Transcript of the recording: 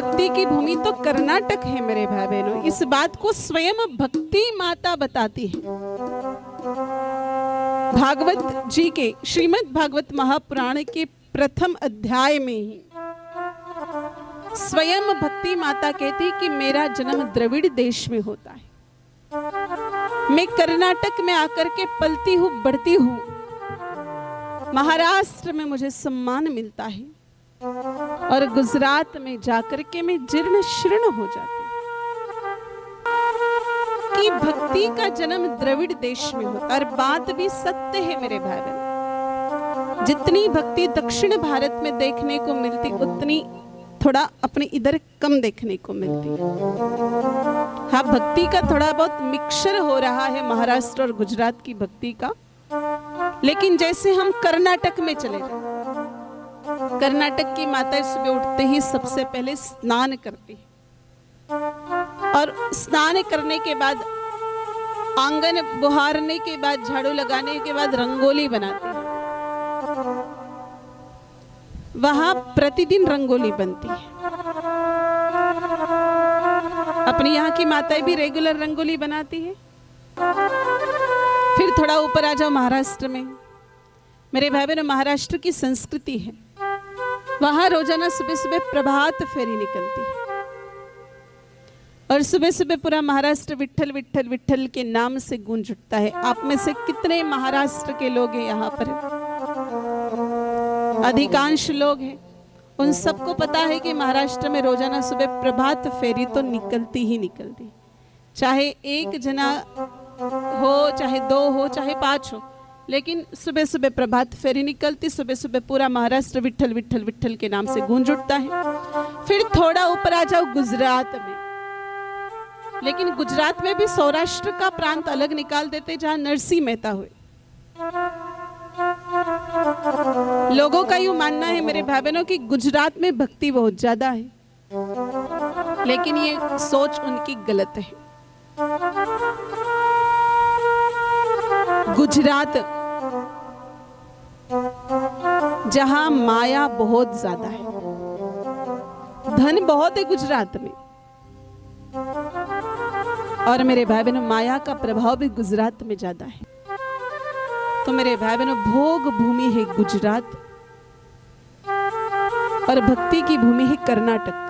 भक्ति की भूमि तो कर्नाटक है मेरे भाई बहनों। इस बात को स्वयं भक्ति माता बताती है। भागवत जी के श्रीमद् भागवत महापुराण के प्रथम अध्याय में ही स्वयं भक्ति माता कहती कि मेरा जन्म द्रविड़ देश में होता है। मैं कर्नाटक में आकर के पलती हूँ, बढ़ती हूँ। महाराष्ट्र में मुझे सम्मान मिलता है और गुजरात में जाकर के मैं जीर्ण शीर्ण हो जाती हूँ। कि भक्ति का जन्म द्रविड़ देश में होता है। और बात भी सत्य है मेरे भाई बहन। जितनी भक्ति दक्षिण भारत में देखने को मिलती उतनी थोड़ा अपने इधर कम देखने को मिलती। हाँ, भक्ति का थोड़ा बहुत मिक्सचर हो रहा है महाराष्ट्र और गुजरात की भक्ति का। लेकिन जैसे हम कर्नाटक में चले जाए, कर्नाटक की माताएं सुबह उठते ही सबसे पहले स्नान करती है और स्नान करने के बाद आंगन बुहारने के बाद, झाड़ू लगाने के बाद रंगोली बनाती है। वहां प्रतिदिन रंगोली बनती है। अपनी यहाँ की माताएं भी रेगुलर रंगोली बनाती है। फिर थोड़ा ऊपर आ जाओ महाराष्ट्र में। मेरे भाई बहनों, महाराष्ट्र की संस्कृति है, वहां रोजाना सुबह सुबह प्रभात फेरी निकलती है और सुबह सुबह पूरा महाराष्ट्र विट्ठल विट्ठल विट्ठल के नाम से गूंज उठता है। आप में से कितने महाराष्ट्र के लोग हैं यहाँ पर? अधिकांश लोग हैं। उन सबको पता है कि महाराष्ट्र में रोजाना सुबह प्रभात फेरी तो निकलती ही निकलती। चाहे एक जना हो, चाहे दो हो, चाहे 5 हो, लेकिन सुबह सुबह प्रभात फेरी निकलती। सुबह सुबह पूरा महाराष्ट्र विट्ठल विट्ठल विट्ठल के नाम से गूंज उठता है। फिर थोड़ा ऊपर आ जाओ गुजरात में। लेकिन गुजरात में भी सौराष्ट्र का प्रांत अलग निकाल देते जहां नरसिंह मेहता हुए। लोगों का यूं मानना है मेरे भाई बहनों कि गुजरात में भक्ति बहुत ज्यादा है, लेकिन ये सोच उनकी गलत है। गुजरात जहां माया बहुत ज्यादा है, धन बहुत है गुजरात में, और मेरे भाई बहनों माया का प्रभाव भी गुजरात में ज्यादा है। तो मेरे भाई बहनों, भोग भूमि है गुजरात और भक्ति की भूमि है कर्नाटक।